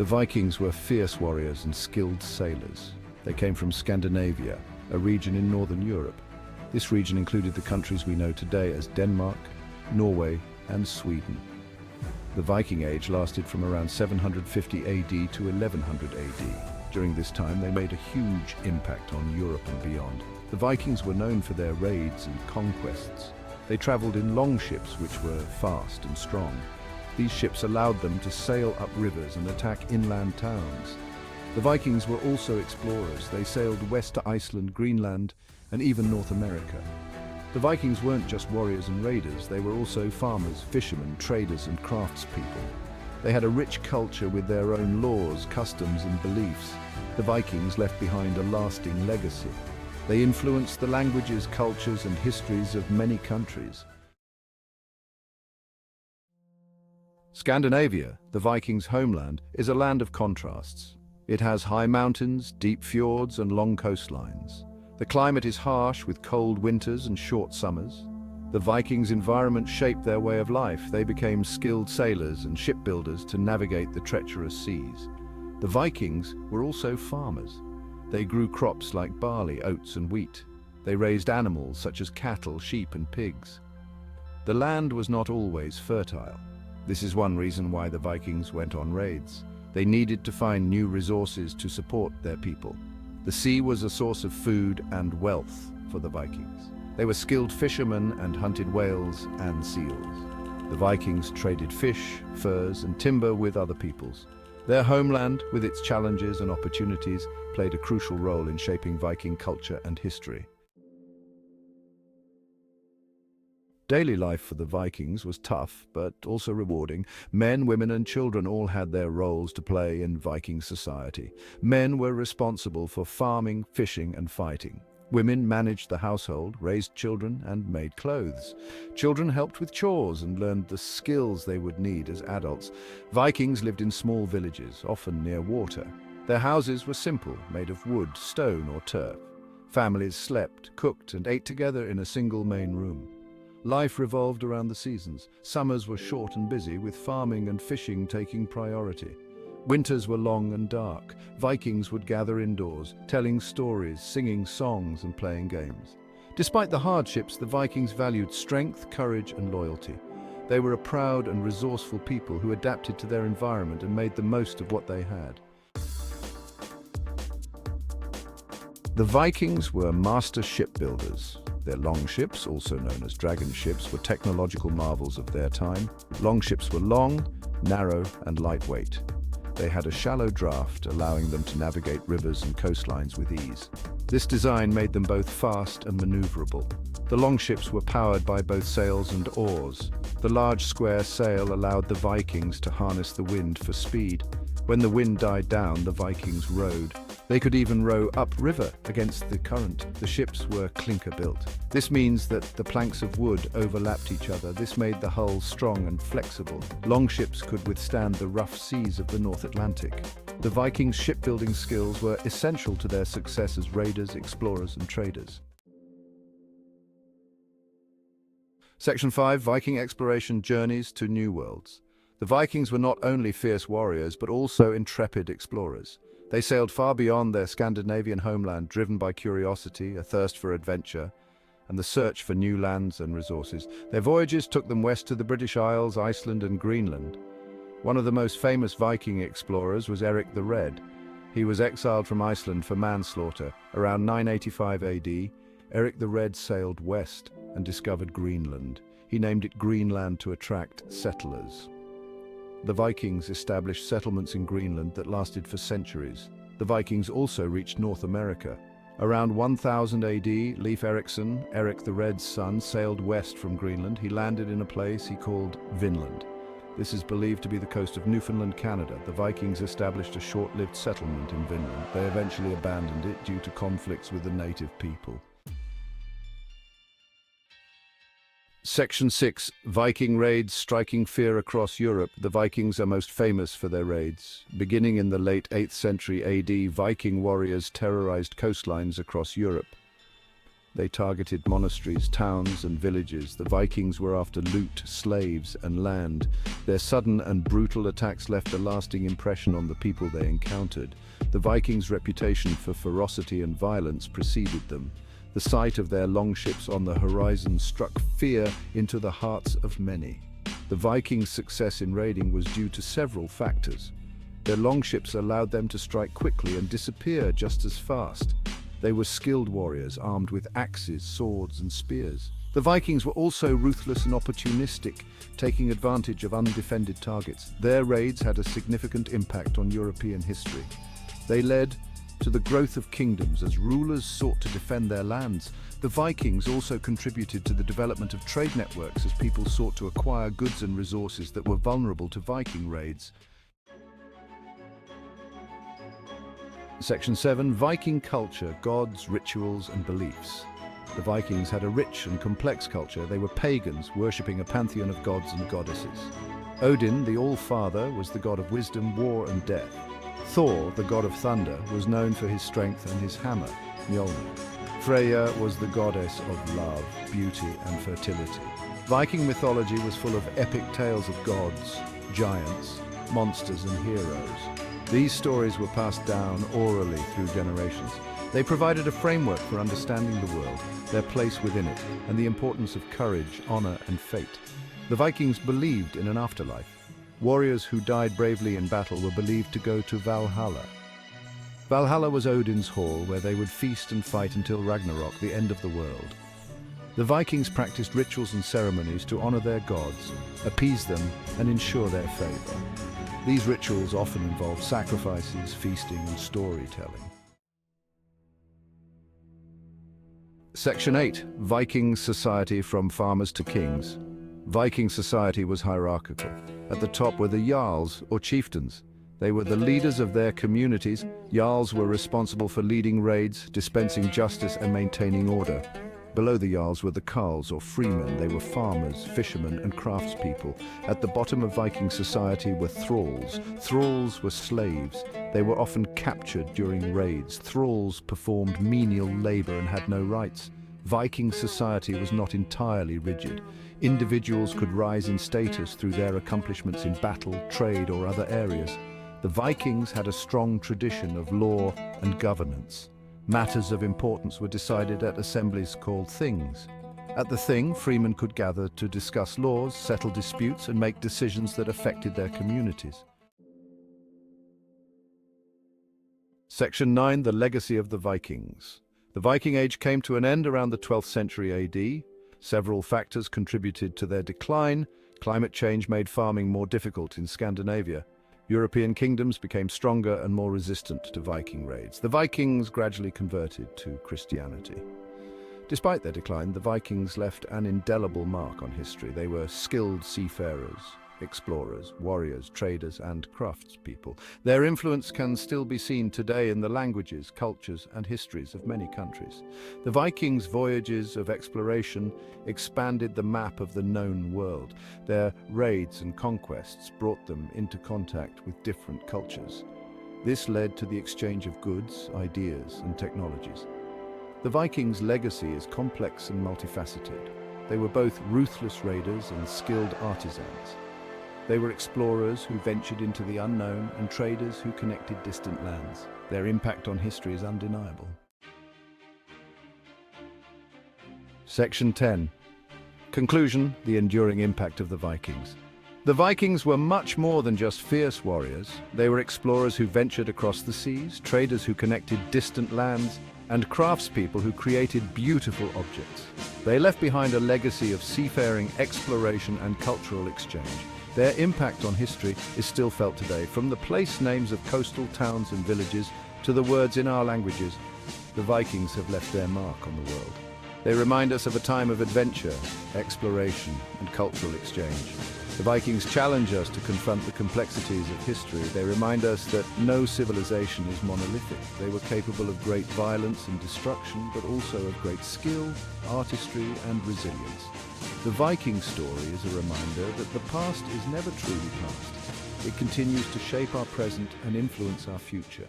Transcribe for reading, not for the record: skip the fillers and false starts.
The Vikings were fierce warriors and skilled sailors. They came from Scandinavia, a region in northern Europe. This region included the countries we know today as Denmark, Norway, and Sweden. The Viking Age lasted from around 750 AD to 1100 AD. During this time, they made a huge impact on Europe and beyond. The Vikings were known for their raids and conquests. They traveled in long ships which were fast and strong. These ships allowed them to sail up rivers and attack inland towns. The Vikings were also explorers. They sailed west to Iceland, Greenland, and even North America. The Vikings weren't just warriors and raiders, they were also farmers, fishermen, traders, and craftspeople. They had a rich culture with their own laws, customs, and beliefs. The Vikings left behind a lasting legacy. They influenced the languages, cultures, and histories of many countries. Scandinavia, the Vikings' homeland, is a land of contrasts. It has high mountains, deep fjords, and long coastlines. The climate is harsh, with cold winters and short summers. The Vikings' environment shaped their way of life. They became skilled sailors and shipbuilders to navigate the treacherous seas. The Vikings were also farmers. They grew crops like barley, oats, and wheat. They raised animals such as cattle, sheep, and pigs. The land was not always fertile. This is one reason why the Vikings went on raids. They needed to find new resources to support their people. The sea was a source of food and wealth for the Vikings. They were skilled fishermen and hunted whales and seals. The Vikings traded fish, furs, and timber with other peoples. Their homeland, with its challenges and opportunities, played a crucial role in shaping Viking culture and history. Daily life for the Vikings was tough, but also rewarding. Men, women, and children all had their roles to play in Viking society. Men were responsible for farming, fishing, and fighting. Women managed the household, raised children, and made clothes. Children helped with chores and learned the skills they would need as adults. Vikings lived in small villages, often near water. Their houses were simple, made of wood, stone, or turf. Families slept, cooked, and ate together in a single main room. Life revolved around the seasons. Summers were short and busy, with farming and fishing taking priority. Winters were long and dark. Vikings would gather indoors, telling stories, singing songs, and playing games. Despite the hardships, the Vikings valued strength, courage, and loyalty. They were a proud and resourceful people who adapted to their environment and made the most of what they had. The Vikings were master shipbuilders. Their long ships, also known as dragon ships, were technological marvels of their time. Long ships were long, narrow, and lightweight. They had a shallow draft, allowing them to navigate rivers and coastlines with ease. This design made them both fast and maneuverable. The long ships were powered by both sails and oars. The large square sail allowed the Vikings to harness the wind for speed. When the wind died down, the Vikings rowed. They could even row upriver against the current. The ships were clinker-built. This means that the planks of wood overlapped each other. This made the hull strong and flexible. Long ships could withstand the rough seas of the North Atlantic. The Vikings' shipbuilding skills were essential to their success as raiders, explorers, and traders. Section 5. Viking Exploration Journeys to New Worlds. The Vikings were not only fierce warriors, but also intrepid explorers. They sailed far beyond their Scandinavian homeland, driven by curiosity, a thirst for adventure, and the search for new lands and resources. Their voyages took them west to the British Isles, Iceland, and Greenland. One of the most famous Viking explorers was Eric the Red. He was exiled from Iceland for manslaughter. Around 985 AD, Eric the Red sailed west and discovered Greenland. He named it Greenland to attract settlers. The Vikings established settlements in Greenland that lasted for centuries. The Vikings also reached North America. Around 1000 AD, Leif Erikson, Eric the Red's son, sailed west from Greenland. He landed in a place he called Vinland. This is believed to be the coast of Newfoundland, Canada. The Vikings established a short-lived settlement in Vinland. They eventually abandoned it due to conflicts with the native people. Section 6. Viking Raids striking fear across Europe. The Vikings are most famous for their raids. Beginning in the late 8th century AD, Viking warriors terrorized coastlines across Europe. They targeted monasteries, towns, and villages. The Vikings were after loot, slaves, and land. Their sudden and brutal attacks left a lasting impression on the people they encountered. The Vikings' reputation for ferocity and violence preceded them. The sight of their longships on the horizon struck fear into the hearts of many. The Vikings' success in raiding was due to several factors. Their longships allowed them to strike quickly and disappear just as fast. They were skilled warriors armed with axes, swords, and spears. The Vikings were also ruthless and opportunistic, taking advantage of undefended targets. Their raids had a significant impact on European history. They led to the growth of kingdoms as rulers sought to defend their lands. The Vikings also contributed to the development of trade networks as people sought to acquire goods and resources that were vulnerable to Viking raids. Section 7. Viking culture, gods, rituals, and beliefs. The Vikings had a rich and complex culture. They were pagans, worshipping a pantheon of gods and goddesses. Odin, the All-Father, was the god of wisdom, war, and death. Thor, the god of thunder, was known for his strength and his hammer, Mjolnir. Freya was the goddess of love, beauty, and fertility. Viking mythology was full of epic tales of gods, giants, monsters, and heroes. These stories were passed down orally through generations. They provided a framework for understanding the world, their place within it, and the importance of courage, honor, and fate. The Vikings believed in an afterlife. Warriors who died bravely in battle were believed to go to Valhalla. Valhalla was Odin's hall, where they would feast and fight until Ragnarok, the end of the world. The Vikings practiced rituals and ceremonies to honor their gods, appease them, and ensure their favor. These rituals often involved sacrifices, feasting, and storytelling. Section 8. Viking society from farmers to kings. Viking society was hierarchical. At the top were the jarls, or chieftains. They were the leaders of their communities. Jarls were responsible for leading raids, dispensing justice, and maintaining order. Below the jarls were the carls, or freemen. They were farmers, fishermen, and craftspeople. At the bottom of Viking society were thralls. Thralls were slaves. They were often captured during raids. Thralls performed menial labor and had no rights. Viking society was not entirely rigid. Individuals could rise in status through their accomplishments in battle, trade, or other areas. The Vikings had a strong tradition of law and governance. Matters of importance were decided at assemblies called things. At the thing, freemen could gather to discuss laws, settle disputes, and make decisions that affected their communities. Section 9. The legacy of the Vikings. The Viking Age came to an end around the 12th century AD. Several factors contributed to their decline. Climate change made farming more difficult in Scandinavia. European kingdoms became stronger and more resistant to Viking raids. The Vikings gradually converted to Christianity. Despite their decline, the Vikings left an indelible mark on history. They were skilled seafarers, explorers, warriors, traders, and craftspeople. Their influence can still be seen today in the languages, cultures, and histories of many countries. The Vikings' voyages of exploration expanded the map of the known world. Their raids and conquests brought them into contact with different cultures. This led to the exchange of goods, ideas, and technologies. The Vikings' legacy is complex and multifaceted. They were both ruthless raiders and skilled artisans. They were explorers who ventured into the unknown and traders who connected distant lands. Their impact on history is undeniable. Section 10. Conclusion: the enduring impact of the Vikings. The Vikings were much more than just fierce warriors. They were explorers who ventured across the seas, traders who connected distant lands, and craftspeople who created beautiful objects. They left behind a legacy of seafaring, exploration, and cultural exchange. Their impact on history is still felt today, from the place names of coastal towns and villages to the words in our languages. The Vikings have left their mark on the world. They remind us of a time of adventure, exploration, and cultural exchange. The Vikings challenge us to confront the complexities of history. They remind us that no civilization is monolithic. They were capable of great violence and destruction, but also of great skill, artistry, and resilience. The Viking story is a reminder that the past is never truly past. It continues to shape our present and influence our future.